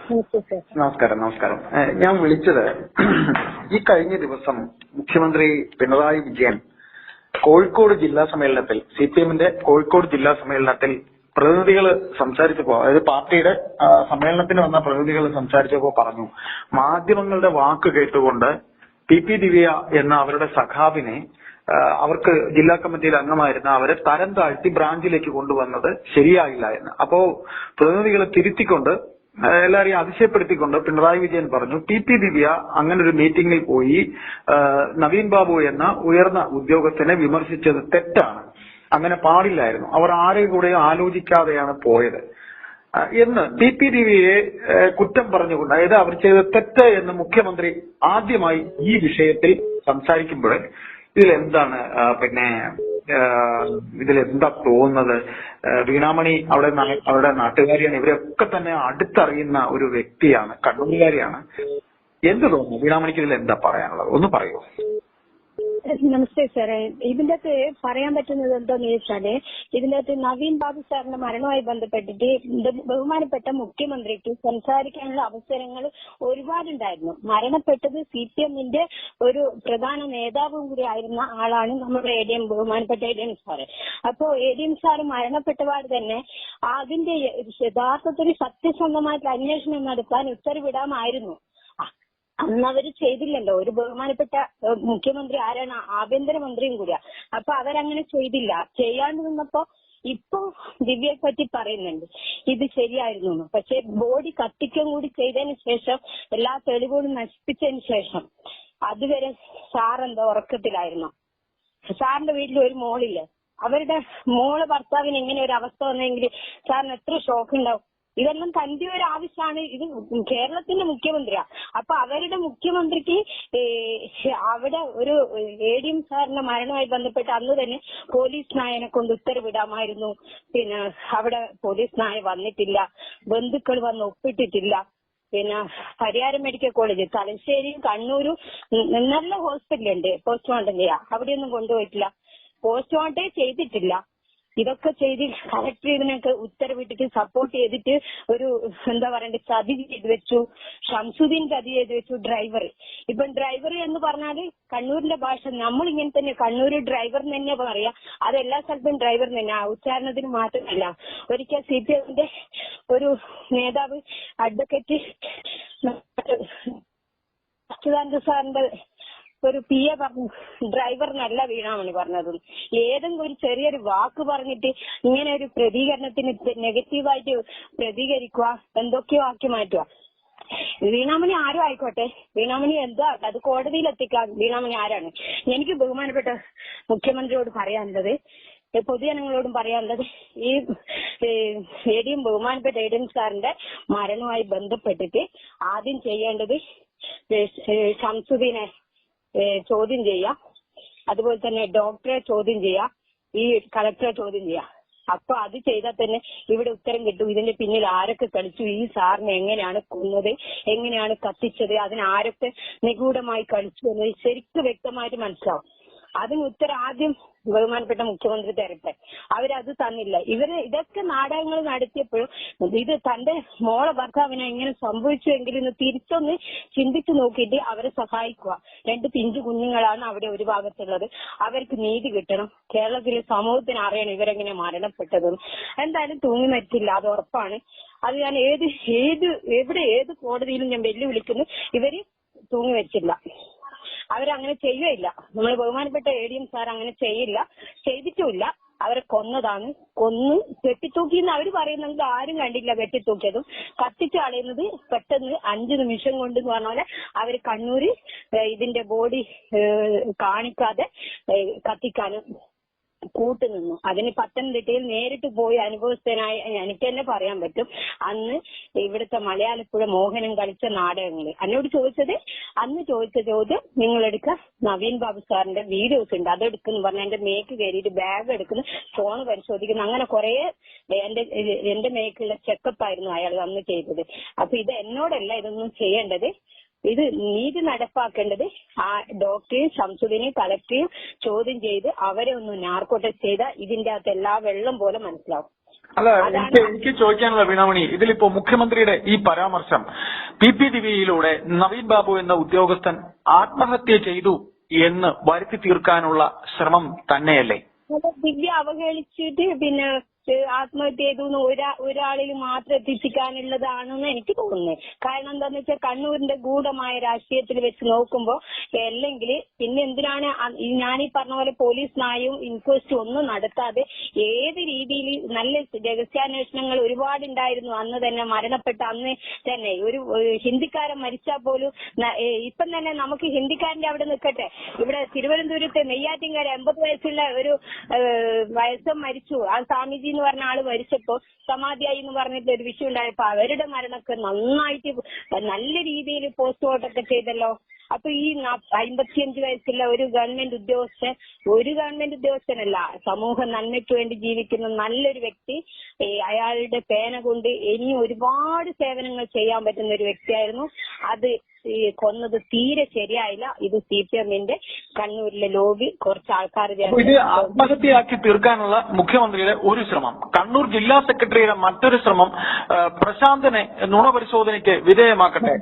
നമസ്കാരം. നമസ്കാരം. ഞാൻ വിളിച്ചത് ഈ കഴിഞ്ഞ ദിവസം മുഖ്യമന്ത്രി പിണറായി വിജയൻ കോഴിക്കോട് ജില്ലാ സമ്മേളനത്തിൽ സിപിഎമ്മിന്റെ കോഴിക്കോട് ജില്ലാ സമ്മേളനത്തിൽ പ്രതിനിധികൾ സംസാരിച്ചപ്പോ, അതായത് പാർട്ടിയുടെ സമ്മേളനത്തിന് വന്ന പ്രതിനിധികൾ സംസാരിച്ചപ്പോ പറഞ്ഞു, മാധ്യമങ്ങളുടെ വാക്ക് കേട്ടുകൊണ്ട് പി ദിവ്യ എന്ന അവരുടെ സഖാവിനെ അവർക്ക് ജില്ലാ കമ്മിറ്റിയിൽ അംഗമായിരുന്ന അവരെ തരം താഴ്ത്തി ബ്രാഞ്ചിലേക്ക് കൊണ്ടുവന്നത് ശരിയായില്ല എന്ന്. അപ്പോ പ്രതിനിധികളെ തിരുത്തിക്കൊണ്ട് എല്ലാരെയും അതിശയപ്പെടുത്തിക്കൊണ്ട് പിണറായി വിജയൻ പറഞ്ഞു, പി ദിവ്യ അങ്ങനെ ഒരു മീറ്റിംഗിൽ പോയി നവീൻ ബാബു എന്ന ഉയർന്ന ഉദ്യോഗസ്ഥനെ വിമർശിച്ചത് തെറ്റാണ്, അങ്ങനെ പാടില്ലായിരുന്നു, അവർ ആരെയും കൂടെ ആലോചിക്കാതെയാണ് പോയത് എന്ന് പി ദിവ്യയെ കുറ്റം പറഞ്ഞുകൊണ്ട്, അതായത് അവർ ചെയ്ത തെറ്റ് എന്ന് മുഖ്യമന്ത്രി ആദ്യമായി ഈ വിഷയത്തിൽ സംസാരിക്കുമ്പോൾ ഇതിലെന്താണ് ഇതിലെന്താ തോന്നുന്നത്? വീണാമണി അവരുടെ നാട്ടുകാരിയാണ്, ഇവരൊക്കെ തന്നെ അടുത്തറിയുന്ന ഒരു വ്യക്തിയാണ്, കണ്ണൂരുകാരിയാണ്. എന്ത് തോന്നുന്നു വീണാമണിക്ക് ഇതിൽ എന്താ പറയാനുള്ളത്? ഒന്ന് പറയൂ. നമസ്തേ സാറേ. ഇതിന്റെ അകത്ത് പറയാൻ പറ്റുന്നത് എന്താന്ന് ചോദിച്ചാല്, ഇതിന്റെ അകത്ത് നവീൻ ബാബു സാറിന്റെ മരണവുമായി ബന്ധപ്പെട്ടിട്ട് ബഹുമാനപ്പെട്ട മുഖ്യമന്ത്രിക്ക് സംസാരിക്കാനുള്ള അവസരങ്ങൾ ഒരുപാടുണ്ടായിരുന്നു. മരണപ്പെട്ടത് സിപിഎമ്മിന്റെ ഒരു പ്രധാന നേതാവും കൂടി ആയിരുന്ന ആളാണ് നമ്മുടെ ബഹുമാനപ്പെട്ട എ.ഡി.എം സാറ്. അപ്പോ എ.ഡി.എം സാറ് മരണപ്പെട്ടപാട് തന്നെ അതിന്റെ യഥാർത്ഥത്തിൽ സത്യസന്ധമായിട്ട് അന്വേഷണം നടത്താൻ ഉത്തരവിടാമായിരുന്നു. അന്നവര് ചെയ്തില്ലല്ലോ. ഒരു ബഹുമാനപ്പെട്ട മുഖ്യമന്ത്രി ആരാണ്? ആഭ്യന്തരമന്ത്രിയും കൂടിയാ. അപ്പൊ അവരങ്ങനെ ചെയ്തില്ല. ചെയ്യാണ്ട് നിന്നപ്പോ ഇപ്പൊ ദിവ്യയെ പറ്റി പറയുന്നുണ്ട് ഇത് ശരിയായിരുന്നു. പക്ഷെ ബോഡി കത്തിക്കാൻ കൂടി ചെയ്തതിന് ശേഷം, എല്ലാ തെളിവുകളും നശിപ്പിച്ചതിന് ശേഷം, അതുവരെ സാറെന്താ ഉറക്കത്തിലായിരുന്നു? സാറിന്റെ വീട്ടിൽ ഒരു മോളില്ലേ? അവരുടെ മോള് ഭർത്താവിന് ഇങ്ങനെ ഒരു അവസ്ഥ വന്നെങ്കിൽ സാറിന് എത്ര ഷോക്ക് ഉണ്ടാവും? ഇതെല്ലാം തന്റെ ഒരു ആവശ്യമാണ്. ഇത് കേരളത്തിന്റെ മുഖ്യമന്ത്രിയാ. അപ്പൊ അവരുടെ മുഖ്യമന്ത്രിക്ക് അവിടെ ഒരു എ.ഡി.എം സാറിന്റെ മരണവുമായി ബന്ധപ്പെട്ട് അന്ന് തന്നെ പോലീസ് നായനെ കൊണ്ട് ഉത്തരവിടാമായിരുന്നു. പിന്നെ അവിടെ പോലീസ് നായ വന്നിട്ടില്ല, ബന്ധുക്കൾ വന്ന് ഒപ്പിട്ടിട്ടില്ല. പിന്നെ പരിയാരം മെഡിക്കൽ കോളേജ്, തലശ്ശേരിയും കണ്ണൂരും നല്ല ഹോസ്പിറ്റലുണ്ട് പോസ്റ്റ്മോർട്ടം ചെയ്യാം, അവിടെയൊന്നും കൊണ്ടുപോയിട്ടില്ല, പോസ്റ്റ്മോർട്ടം ചെയ്തിട്ടില്ല. ഇതൊക്കെ ചെയ്ത് കളക്ടർ ഇതിനൊക്കെ ഉത്തരവിട്ടിട്ട് സപ്പോർട്ട് ചെയ്തിട്ട് ഒരു എന്താ പറയണ്ടേ ചതി ചെയ്ത് വെച്ചു. ഷംസുദ്ദീൻ ചതി ചെയ്ത് വെച്ചു. ഡ്രൈവർ, ഇപ്പം ഡ്രൈവർ എന്ന് പറഞ്ഞാല് കണ്ണൂരിന്റെ ഭാഷ നമ്മൾ ഇങ്ങനെ തന്നെ, കണ്ണൂര് ഡ്രൈവർ തന്നെ പറയാ. അത് എല്ലാ സ്ഥലത്തും ഡ്രൈവർ തന്നെ, ഉച്ചാരണത്തിന് മാറ്റമല്ല. ഒരിക്കൽ സിപിഎമ്മിന്റെ ഒരു നേതാവ് അഡ്വക്കേറ്റ് അച്യുതാനന്ദ സാറിന്റെ ഒരു PA പറഞ്ഞു, ഡ്രൈവറിനല്ല വീണാമണി പറഞ്ഞത്. ഏതെങ്കിലും ഒരു ചെറിയൊരു വാക്ക് പറഞ്ഞിട്ട് ഇങ്ങനെ ഒരു പ്രതികരണത്തിന് നെഗറ്റീവായിട്ട് പ്രതികരിക്കുക, എന്തൊക്കെയോ ആക്കി മാറ്റുക. വീണാമണി ആരും ആയിക്കോട്ടെ, വീണാമണി എന്താ അത് കോടതിയിൽ എത്തിക്കാം. വീണാമണി ആരാണ്? എനിക്ക് ബഹുമാനപ്പെട്ട മുഖ്യമന്ത്രിയോട് പറയാനുള്ളത്, പൊതുജനങ്ങളോടും പറയാനുള്ളത്, ഈ ബഹുമാനപ്പെട്ട എ.ഡി.എം സാറിന്റെ മരണവുമായി ബന്ധപ്പെട്ടിട്ട് ആദ്യം ചെയ്യേണ്ടത് ഷംസുദ്ദീനെ ചോദ്യം ചെയ്യാം, അതുപോലെ തന്നെ ഡോക്ടറെ ചോദ്യം ചെയ്യാം, ഈ കളക്ടറെ ചോദ്യം ചെയ്യാം. അപ്പൊ അത് ചെയ്താൽ തന്നെ ഇവിടെ ഉത്തരം കിട്ടും. ഇതിന്റെ പിന്നിൽ ആരൊക്കെ കളിച്ചു, ഈ സാറിനെ എങ്ങനെയാണ് കൊന്നത്, എങ്ങനെയാണ് കത്തിച്ചത്, അതിന് ആരൊക്കെ നിഗൂഢമായി കളിച്ചു എന്നത് ശരിക്കും വ്യക്തമായിട്ട് മനസ്സിലാവും. അതിന് ഉത്തരം ആദ്യം ബഹുമാനപ്പെട്ട മുഖ്യമന്ത്രി തരട്ടെ. അവരത് തന്നില്ല. ഇതൊക്കെ നാടകങ്ങൾ നടത്തിയപ്പോഴും ഇത് തന്റെ മോളെ ഭർത്താവിനെ എങ്ങനെ സംഭവിച്ചു എങ്കിലും ഇന്ന് തിരിച്ചൊന്ന് ചിന്തിച്ചു നോക്കിയിട്ട് അവരെ സഹായിക്കുക. 2 പിഞ്ചു കുഞ്ഞുങ്ങളാണ് അവിടെ ഒരു ഭാഗത്തുള്ളത്. അവർക്ക് നീതി കിട്ടണം. കേരളത്തിലെ സമൂഹത്തിന് അറിയണം ഇവരെങ്ങനെ മരണപ്പെട്ടതും. എന്തായാലും തൂങ്ങി മരിച്ചില്ല, അത് ഉറപ്പാണ്. അത് ഞാൻ ഏത് കോടതിയിലും ഞാൻ വെല്ലുവിളിക്കുന്നു, ഇവര് തൂങ്ങി മരിച്ചില്ല. അവരങ്ങനെ ചെയ്യുകയില്ല. നമ്മൾ ബഹുമാനപ്പെട്ട എ.ഡി.എം സാർ അങ്ങനെ ചെയ്തിട്ടുമില്ല. അവരെ കൊന്നതാണ്. കൊന്ന് വെട്ടിത്തൂക്കിയെന്ന് അവര് പറയുന്നെങ്കിൽ ആരും കണ്ടില്ല. വെട്ടിത്തൂക്കിയതും കത്തിച്ച് കളയുന്നത് പെട്ടെന്ന് 5 നിമിഷം കൊണ്ട് എന്ന് പറഞ്ഞ പോലെ അവര് കണ്ണൂര് ഇതിന്റെ ബോഡി കാണിക്കാതെ കത്തിക്കാനും കൂട്ടുനിന്നു. അതിന് പത്തനംതിട്ടയിൽ നേരിട്ട് പോയി അനുഭവസ്ഥനായ എനിക്ക് തന്നെ പറയാൻ പറ്റും. അന്ന് ഇവിടുത്തെ മലയാളപ്പുഴ മോഹനം കളിച്ച നാടകങ്ങൾ എന്നോട് അന്ന് ചോദിച്ച ചോദ്യം, നിങ്ങളെടുക്ക നവീൻ ബാബു സാറിന്റെ വീഡിയോസ് ഉണ്ട് അതെടുക്കുന്നു പറഞ്ഞ എന്റെ മേക്ക് കയറിയിട്ട് ബാഗ് എടുക്കുന്നു, ഫോൺ പരിശോധിക്കുന്നു, അങ്ങനെ കുറെ എന്റെ മേക്കുള്ള ചെക്കപ്പ് ആയിരുന്നു അയാൾ അന്ന് ചെയ്തത്. അപ്പൊ ഇത് എന്നോടല്ല ഇതൊന്നും ചെയ്യേണ്ടത്. ഇത് നീതി നടപ്പാക്കേണ്ടത് ആ ഡോക്ടറെയും ഷംസുദ്ദീനെയും കളക്ടറെയും ചോദ്യം ചെയ്ത് അവരെ ഒന്ന് നാർക്കോ ടെസ്റ്റ് ചെയ്താൽ ഇതിന്റെ അകത്ത് എല്ലാ വെള്ളം പോലെ മനസ്സിലാവും. അല്ല, എനിക്ക് ചോദിക്കാനുള്ള വീണാമണി, ഇതിലിപ്പോ മുഖ്യമന്ത്രിയുടെ ഈ പരാമർശം PPTV-യിലൂടെ നവീൻ ബാബു എന്ന ഉദ്യോഗസ്ഥൻ ആത്മഹത്യ ചെയ്തു എന്ന് വരുത്തി തീർക്കാനുള്ള ശ്രമം തന്നെയല്ലേ? ദിവ്യ അവഹേളിച്ചിട്ട് പിന്നെ ആത്മഹത്യ ചെയ്തു ഒരാളിൽ മാത്രം എത്തിച്ചിക്കാനുള്ളതാണെന്ന് എനിക്ക് തോന്നുന്നത്. കാരണം എന്താന്ന് വെച്ചാൽ കണ്ണൂരിന്റെ ഗൂഢമായ രാഷ്ട്രീയത്തിൽ വെച്ച് നോക്കുമ്പോ അല്ലെങ്കിൽ പിന്നെ എന്തിനാണ് ഞാനീ പറഞ്ഞ പോലെ പോലീസ് നയവും ഇൻക്വസ്റ്റും ഒന്നും നടത്താതെ ഏത് രീതിയിൽ നല്ല രഹസ്യാന്വേഷണങ്ങൾ ഒരുപാടുണ്ടായിരുന്നു. അന്ന് തന്നെ മരണപ്പെട്ട അന്ന് തന്നെ ഒരു ഹിന്ദിക്കാരൻ മരിച്ചാൽ പോലും ഇപ്പം തന്നെ നമുക്ക് ഹിന്ദിക്കാരന്റെ അവിടെ നിൽക്കട്ടെ, ഇവിടെ തിരുവനന്തപുരത്ത് നെയ്യാറ്റിൻകര 80 വയസ്സുള്ള ഒരു വയസ്സം മരിച്ചു. ആ സ്വാമിജി എന്ന് പറഞ്ഞ ആള് മരിച്ചപ്പോ സമാധിയായി എന്ന് പറഞ്ഞിട്ട് ഒരു വിഷയം ഉണ്ടായപ്പോ അവരുടെ മരണമൊക്കെ നന്നായിട്ട് നല്ല രീതിയിൽ പോസ്റ്റ്മോർട്ടം ഒക്കെ ചെയ്തല്ലോ. അപ്പൊ ഈ 55 വയസ്സുള്ള ഒരു ഗവൺമെന്റ് ഉദ്യോഗസ്ഥനല്ല, സമൂഹ നന്മയ്ക്ക് വേണ്ടി ജീവിക്കുന്ന നല്ലൊരു വ്യക്തി, അയാളുടെ പേന കൊണ്ട് ഇനിയും ഒരുപാട് സേവനങ്ങൾ ചെയ്യാൻ പറ്റുന്ന ഒരു വ്യക്തിയായിരുന്നു. അത് കൊന്നത് തീരെ ശരിയായില്ല. ഇത് CPM-ന്റെ കണ്ണൂരിലെ ലോബി കുറച്ച് ആൾക്കാർ ഇത് ആത്മഹത്യയാക്കി തീർക്കാനുള്ള മുഖ്യമന്ത്രിയുടെ ഒരു ശ്രമം, കണ്ണൂർ ജില്ലാ സെക്രട്ടറിയുടെ മറ്റൊരു ശ്രമം പ്രശാന്തനെ നുണപരിശോധനയ്ക്ക് വിധേയമാക്കട്ടെ.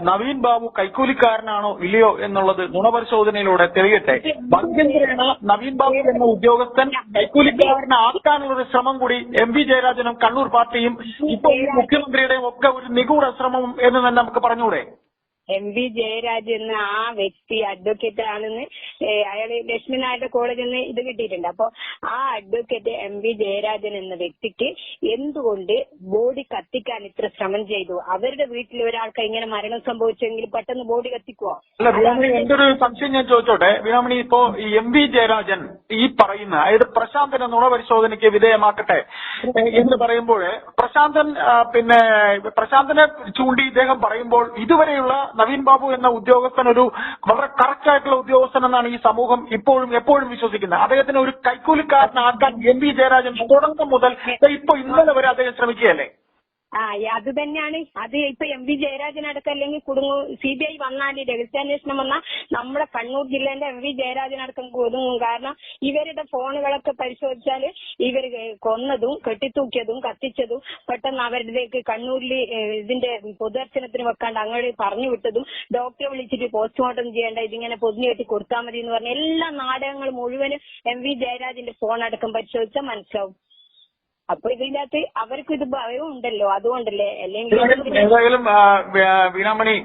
നവീൻ ബാബു കൈക്കൂലിക്കാരനാണോ ഇല്ലയോ എന്നുള്ളത് നുണപരിശോധനയിലൂടെ തെളിയട്ടെ. ഭാഗ്യന്തരേണ നവീൻ ബാബു എന്ന ഉദ്യോഗസ്ഥൻ കൈക്കൂലിക്കാരനാക്കാനുള്ള ഒരു ശ്രമം കൂടി MV ജയരാജനും കണ്ണൂർ പാർട്ടിയും ഇപ്പോൾ മുഖ്യമന്ത്രിയുടെയും ഒക്കെ ഒരു നിഗൂഢ ശ്രമം എന്ന് തന്നെ നമുക്ക് പറഞ്ഞുകൂടെ? MV ജയരാജ് എന്ന ആ വ്യക്തി അഡ്വക്കേറ്റ് ആണെന്ന് അയാള് ലക്ഷ്മിനാരുടെ കോളേജിൽ നിന്ന് ഇത് കിട്ടിയിട്ടുണ്ട്. അപ്പൊ ആ അഡ്വക്കേറ്റ് MV ജയരാജൻ എന്ന വ്യക്തിക്ക് എന്തുകൊണ്ട് ബോഡി കത്തിക്കാൻ ഇത്ര ശ്രമം ചെയ്തു? അവരുടെ വീട്ടിൽ ഒരാൾക്ക് ഇങ്ങനെ മരണം സംഭവിച്ചെങ്കിൽ പെട്ടെന്ന് ബോഡി കത്തിക്കുവോ? അല്ല വീണാമണി, എന്റെ ഒരു സംശയം ഞാൻ ചോദിച്ചോട്ടെ. വീണാമണി, ഇപ്പോ ഈ MV ജയരാജൻ ഈ പറയുന്ന അതായത് പ്രശാന്തനെ നുണപരിശോധനയ്ക്ക് വിധേയമാക്കട്ടെ എന്ന് പറയുമ്പോൾ പ്രശാന്തനെ ചൂണ്ടി ഇദ്ദേഹം പറയുമ്പോൾ ഇതുവരെയുള്ള നവീൻ ബാബു എന്ന ഉദ്യോഗസ്ഥൻ ഒരു വളരെ കറക്റ്റ് ആയിട്ടുള്ള ഉദ്യോഗസ്ഥൻ എന്നാണ് ഈ സമൂഹം ഇപ്പോഴും എപ്പോഴും വിശ്വസിക്കുന്നത്. അദ്ദേഹത്തിന് ഒരു കൈക്കൂലിക്കാരനാക്കാൻ MV ജയരാജൻ തുടക്കം മുതൽ ഇപ്പൊ ഇന്നലെ വരെ അദ്ദേഹം ശ്രമിക്കുകയല്ലേ? അത് തന്നെയാണ്. അത് ഇപ്പൊ MV ജയരാജൻ അടക്കം അല്ലെങ്കിൽ കുടുങ്ങും. CBI വന്നാൽ രഹസ്യാന്വേഷണം വന്നാൽ നമ്മുടെ കണ്ണൂർ ജില്ലേന്റെ MV ജയരാജൻ അടക്കം കുടുങ്ങും. കാരണം ഇവരുടെ ഫോണുകളൊക്കെ പരിശോധിച്ചാല് ഇവർ കൊന്നതും കെട്ടിത്തൂക്കിയതും കത്തിച്ചതും പെട്ടെന്ന് അവരുടേക്ക് കണ്ണൂരിൽ ഇതിന്റെ പൊതുദർശനത്തിന് വെക്കാണ്ട് അങ്ങോട്ട് പറഞ്ഞു വിട്ടതും ഡോക്ടറെ വിളിച്ചിട്ട് പോസ്റ്റ്മോർട്ടം ചെയ്യേണ്ട ഇതിങ്ങനെ പൊതിഞ്ഞു കെട്ടി കൊടുത്താൽ മതി എന്ന് പറഞ്ഞ എല്ലാ നാടകങ്ങൾ മുഴുവനും MV ജയരാജന്റെ ഫോൺ അടക്കം പരിശോധിച്ചാൽ മനസ്സിലാവും. അപ്പൊ ഇതിനകത്ത് അവർക്ക് ഇത് ഭയവും ഉണ്ടല്ലോ, അതുകൊണ്ടല്ലേ. അല്ലെങ്കിൽ ഏതായാലും വീണാമണി,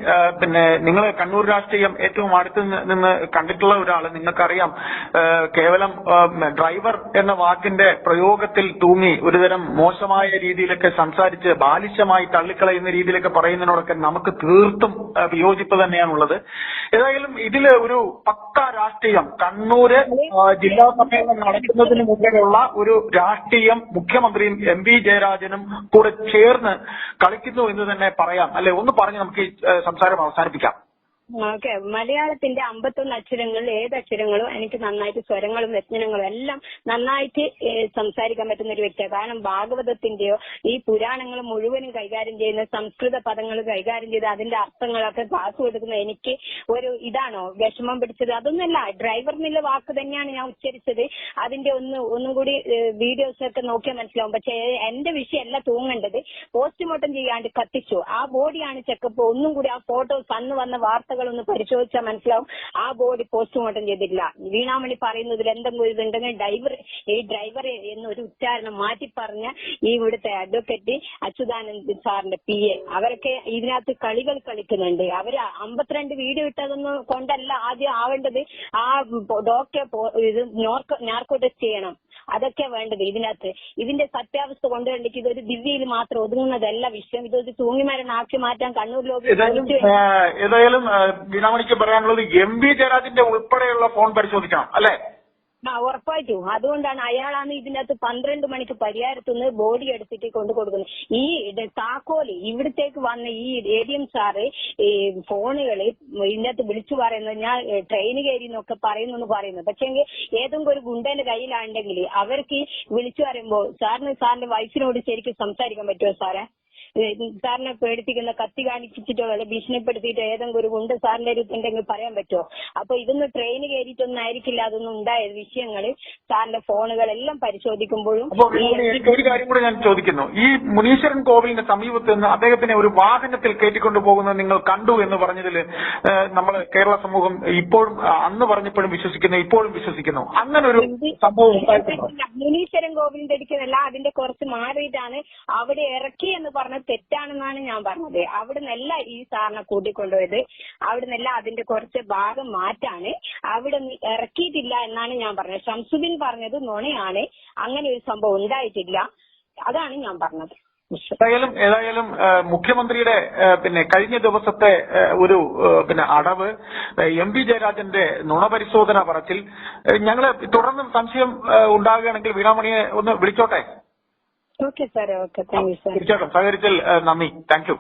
നിങ്ങൾ കണ്ണൂർ രാഷ്ട്രീയം ഏറ്റവും അടുത്ത് നിന്ന് കണ്ടിട്ടുള്ള ഒരാള്, നിങ്ങൾക്കറിയാം കേവലം ഡ്രൈവർ എന്ന വാക്കിന്റെ പ്രയോഗത്തിൽ തൂങ്ങി ഒരുതരം മോശമായ രീതിയിലൊക്കെ സംസാരിച്ച് ബാലിശമായി തള്ളിക്കളയുന്ന രീതിയിലൊക്കെ പറയുന്നതിനോടൊക്കെ നമുക്ക് തീർത്തും വിയോജിപ്പ് തന്നെയാണുള്ളത്. ഏതായാലും ഇതില് ഒരു പക്ക രാഷ്ട്രീയം, കണ്ണൂര് ജില്ലാ സമ്മേളനം നടക്കുന്നതിന് മുമ്പെയുള്ള ഒരു രാഷ്ട്രീയം മുഖ്യമന്ത്രിയും MV ജയരാജനും കൂടെ ചേർന്ന് കളിക്കുന്നു എന്ന് തന്നെ പറയാം അല്ലെ? ഒന്ന് പറഞ്ഞ് നമുക്ക് ഈ സംസാരം അവസാനിപ്പിക്കാം. ഓക്കെ, മലയാളത്തിന്റെ 51 അക്ഷരങ്ങളിൽ ഏത് അക്ഷരങ്ങളും എനിക്ക് നന്നായിട്ട് സ്വരങ്ങളും വ്യഞ്ജനങ്ങളും എല്ലാം നന്നായിട്ട് സംസാരിക്കാൻ പറ്റുന്ന ഒരു വ്യക്തിയാണ്. കാരണം ഭാഗവതത്തിന്റെയോ ഈ പുരാണങ്ങൾ മുഴുവനും കൈകാര്യം ചെയ്യുന്ന സംസ്കൃത പദങ്ങൾ കൈകാര്യം ചെയ്ത് അതിന്റെ അർത്ഥങ്ങളൊക്കെ ക്ലാസ് കൊടുക്കുന്ന എനിക്ക് ഒരു ഇതാണോ വിഷമം പിടിച്ചത്? അതൊന്നുമല്ല, ഡ്രൈവർ എന്നുള്ള വാക്ക് തന്നെയാണ് ഞാൻ ഉച്ചരിച്ചത്. അതിന്റെ ഒന്നും കൂടി വീഡിയോസ് ഒക്കെ നോക്കിയാൽ മനസ്സിലാവും. പക്ഷെ എന്റെ വിഷയമല്ല തൂങ്ങേണ്ടത്. പോസ്റ്റ്മോർട്ടം ചെയ്യാണ്ട് കത്തിച്ചു, ആ ബോഡിയാണ് ചെക്കപ്പ്. ഒന്നും കൂടി ആ ഫോട്ടോസ് അന്ന് വന്ന വാർത്തകൾ ഒന്ന് പരിശോധിച്ചാൽ മനസ്സിലാവും ആ ബോഡി പോസ്റ്റ്മോർട്ടം ചെയ്തിട്ടില്ല. വീണാമണി പറയുന്നതിൽ എന്തെങ്കിലും ഇതുണ്ടെങ്കിൽ ഡ്രൈവർ എന്നൊരു ഉച്ചാരണം മാറ്റി പറഞ്ഞ ഈ ഇവിടുത്തെ അഡ്വക്കേറ്റ് അച്യുതാനന്ദൻ സാറിന്റെ PA അവരൊക്കെ ഇതിനകത്ത് കളികൾ കളിക്കുന്നുണ്ട്. അവര് 52 വീഡിയോ ഇട്ടതൊന്നും കൊണ്ടല്ല ആദ്യം ആവേണ്ടത്. ആ ഡോക്ടറെ ഇത് നാർക്കോ ടെസ്റ്റ് ചെയ്യണം, അതൊക്കെ വേണ്ടത് ഇതിനകത്ത്. ഇതിന്റെ സത്യാവസ്ഥ കൊണ്ടുവരേണ്ടെങ്കിൽ ഇതൊരു ദിവ്യയിൽ മാത്രം ഒതുങ്ങുന്നതല്ല വിഷയം. ഇതൊരു തൂങ്ങിമരനാക്കി മാറ്റാൻ കണ്ണൂർ ലോബി. ഏതായാലും വീണാമണിക്ക് പറയാനുള്ളത് MV ജയരാജന്റെ ഉൾപ്പെടെയുള്ള ഫോൺ പരിശോധിക്കണം അല്ലെ? ഉറപ്പായിട്ടും. അതുകൊണ്ടാണ് അയാളാണ് ഇതിനകത്ത് 12 മണിക്ക് പരിയാരത്തുനിന്ന് ബോഡി എടുത്തിട്ട് കൊണ്ടു കൊടുക്കുന്നത്. ഈ താക്കോല് ഇവിടത്തേക്ക് വന്ന ഈ ADM സാറ് ഈ ഫോണുകള് ഇതിനകത്ത് വിളിച്ചു പറയുന്നത് ഞാൻ ട്രെയിൻ കയറി എന്നൊക്കെ പറയുന്നു. പക്ഷെങ്കിൽ ഏതെങ്കിലും ഒരു ഗുണ്ടന്റെ കയ്യിലാണെങ്കിൽ അവർക്ക് വിളിച്ചു പറയുമ്പോ സാറിന്റെ വൈഫിനോട് ശരിക്കും സംസാരിക്കാൻ പറ്റുമോ സാറേ? സാറിനെ പേടിപ്പിക്കുന്ന കത്തി കാണിച്ചിട്ടോ അല്ലെ ഭീഷണിപ്പെടുത്തിയിട്ടോ ഏതെങ്കിലും ഒരു ഗുണ്ട സാറിന്റെ അടുത്തുണ്ടെങ്കിൽ പറയാൻ പറ്റുമോ? അപ്പൊ ഇതൊന്നും ട്രെയിൻ കയറിയിട്ടൊന്നും ആയിരിക്കില്ല അതൊന്നും ഉണ്ടായ വിഷയങ്ങൾ. സാറിന്റെ ഫോണുകളെല്ലാം പരിശോധിക്കുമ്പോഴും ഒരു കാര്യം കൂടെ ഞാൻ ചോദിക്കുന്നു. ഈ മുനീശ്വരൻ കോവിലിന്റെ സമീപത്ത് നിന്ന് അദ്ദേഹത്തിനെ ഒരു വാഹനത്തിൽ കയറ്റിക്കൊണ്ടു പോകുന്നത് നിങ്ങൾ കണ്ടു എന്ന് പറഞ്ഞതിൽ നമ്മൾ കേരള സമൂഹം ഇപ്പോഴും അന്ന് പറഞ്ഞപ്പോഴും വിശ്വസിക്കുന്നു, ഇപ്പോഴും വിശ്വസിക്കുന്നു. അങ്ങനെ ഒരു സംഭവം മുനീശ്വരൻ കോവിലിന്റെ അടുക്കലല്ല, അതിന്റെ കുറച്ച് മാറിയിട്ടാണ് അവിടെ ഇറക്കി എന്ന് പറഞ്ഞത് തെറ്റാണെന്നാണ് ഞാൻ പറഞ്ഞത്. അവിടെ നിന്നല്ല ഈ സാറിനെ കൂട്ടിക്കൊണ്ടുപോയത്, അവിടെ നിന്നല്ല അതിന്റെ കുറച്ച് ഭാഗം മാറ്റാണ്, അവിടെ ഇറക്കിയിട്ടില്ല എന്നാണ് ഞാൻ പറഞ്ഞത്. ഷംസുദ്ദീൻ പറഞ്ഞത് നുണയാണ്, അങ്ങനെ ഒരു സംഭവം ഉണ്ടായിട്ടില്ല, അതാണ് ഞാൻ പറഞ്ഞത്. ഏതായാലും മുഖ്യമന്ത്രിയുടെ കഴിഞ്ഞ ദിവസത്തെ ഒരു അടവ്, എം.വി. ജയരാജന്റെ നുണപരിശോധന പറച്ചിൽ, ഞങ്ങള് തുടർന്നും സംശയം ഉണ്ടാകുകയാണെങ്കിൽ വീണാമണിയെ ഒന്ന് വിളിച്ചോട്ടെ? Okay sir, okay, thank you sir. തീർച്ചയായിട്ടും സഹകരിച്ചാൽ നന്ദി, താങ്ക് യു.